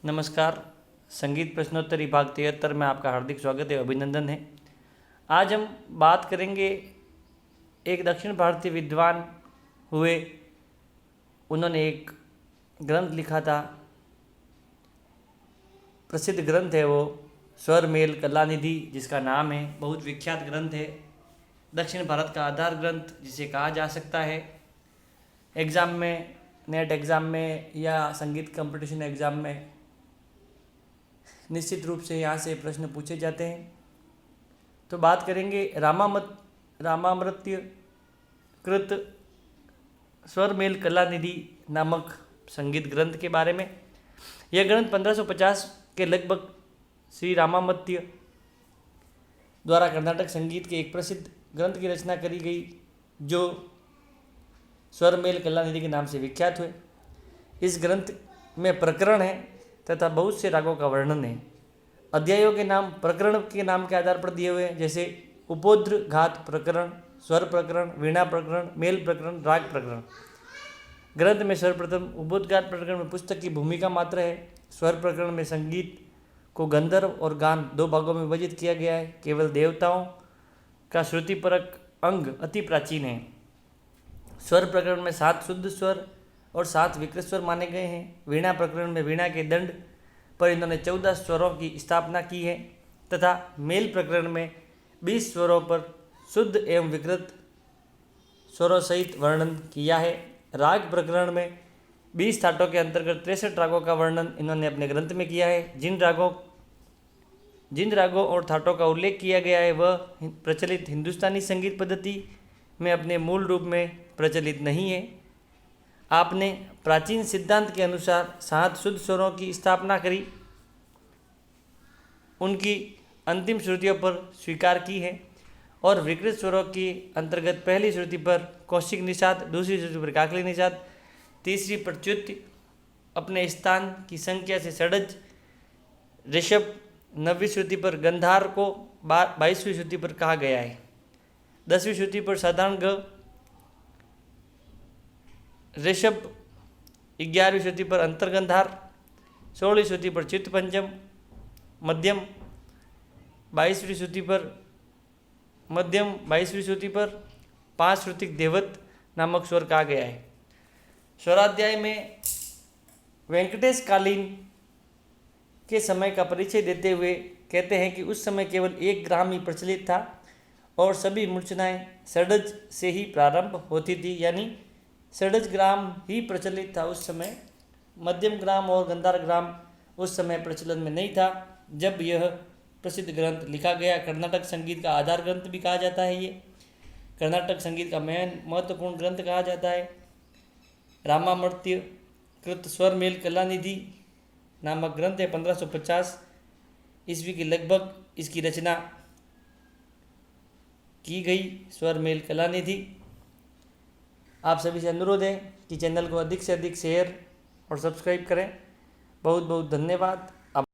नमस्कार। संगीत प्रश्नोत्तरी भाग 73 में आपका हार्दिक स्वागत है, अभिनंदन है। आज हम बात करेंगे एक दक्षिण भारतीय विद्वान हुए, उन्होंने एक ग्रंथ लिखा था। प्रसिद्ध ग्रंथ है वो स्वर मेल कलानिधि, जिसका नाम है, बहुत विख्यात ग्रंथ है। दक्षिण भारत का आधार ग्रंथ जिसे कहा जा सकता है। एग्ज़ाम में, नेट एग्ज़ाम में या संगीत कंपटीशन एग्ज़ाम में निश्चित रूप से यहाँ से प्रश्न पूछे जाते हैं। तो बात करेंगे रामामृत्य कृत स्वर मेल कलानिधि नामक संगीत ग्रंथ के बारे में। यह ग्रंथ 1550 के लगभग श्री रामामृत्य द्वारा कर्नाटक संगीत के एक प्रसिद्ध ग्रंथ की रचना करी गई, जो स्वर मेल कलानिधि के नाम से विख्यात हुए। इस ग्रंथ में प्रकरण है तथा बहुत से रागों का वर्णन है। अध्यायों के नाम प्रकरण के नाम के आधार पर दिए हुए हैं, जैसे उपोद्र घात प्रकरण, स्वर प्रकरण, वीणा प्रकरण, मेल प्रकरण, राग प्रकरण। ग्रंथ में सर्वप्रथम उपोद्घात प्रकरण में पुस्तक की भूमिका मात्र है। स्वर प्रकरण में संगीत को गंधर्व और गान दो भागों में विभाजित किया गया है। केवल देवताओं का श्रुतिपरक अंग अति प्राचीन है। स्वर प्रकरण में 7 शुद्ध स्वर और 7 विकृत स्वर माने गए हैं। वीणा प्रकरण में वीणा के दंड पर इन्होंने 14 स्वरों की स्थापना की है तथा मेल प्रकरण में 20 स्वरों पर शुद्ध एवं विकृत स्वरों सहित वर्णन किया है। राग प्रकरण में 20 ठाटों के अंतर्गत 63 रागों का वर्णन इन्होंने अपने ग्रंथ में किया है। जिन रागों और ठाटों का उल्लेख किया गया है वह प्रचलित हिंदुस्तानी संगीत पद्धति में अपने मूल रूप में प्रचलित नहीं है। आपने प्राचीन सिद्धांत के अनुसार 7 शुद्ध स्वरों की स्थापना करी, उनकी अंतिम श्रुतियों पर स्वीकार की है और विकृत स्वरों की अंतर्गत पहली श्रुति पर कौशिक निषाद, दूसरी श्रुति पर काकली निषाद, तीसरी पर च्युति अपने स्थान की संख्या से षडज, ऋषभ, 9वीं श्रुति पर गंधार को 22वीं श्रुति पर कहा गया है। 10वीं श्रुति पर साधारण ग, ऋषभ, 11वीं श्रुति पर अंतर्गंधार, 16वीं श्रुति पर चित्त पंचम, मध्यम, 22वीं श्रुति पर मध्यम, 22वीं श्रुति पर 5 श्रुतिक देवत नामक स्वर कहा गया है। स्वराध्याय में वेंकटेश कालीन के समय का परिचय देते हुए कहते हैं कि उस समय केवल 1 ग्राम ही प्रचलित था और सभी मूर्छनाएं षडज से ही प्रारंभ होती थी, यानी षडज ग्राम ही प्रचलित था उस समय। मध्यम ग्राम और गंधार ग्राम उस समय प्रचलन में नहीं था जब यह प्रसिद्ध ग्रंथ लिखा गया। कर्नाटक संगीत का आधार ग्रंथ भी कहा जाता है। ये कर्नाटक संगीत का महत्वपूर्ण ग्रंथ कहा जाता है। रामामृत्य कृत स्वर मेल कलानिधि नामक ग्रंथ है। 1550 ईस्वी के लगभग इसकी रचना की गई, स्वर मेल कलानिधि। आप सभी से अनुरोध है कि चैनल को अधिक से अधिक शेयर और सब्सक्राइब करें। बहुत बहुत धन्यवाद।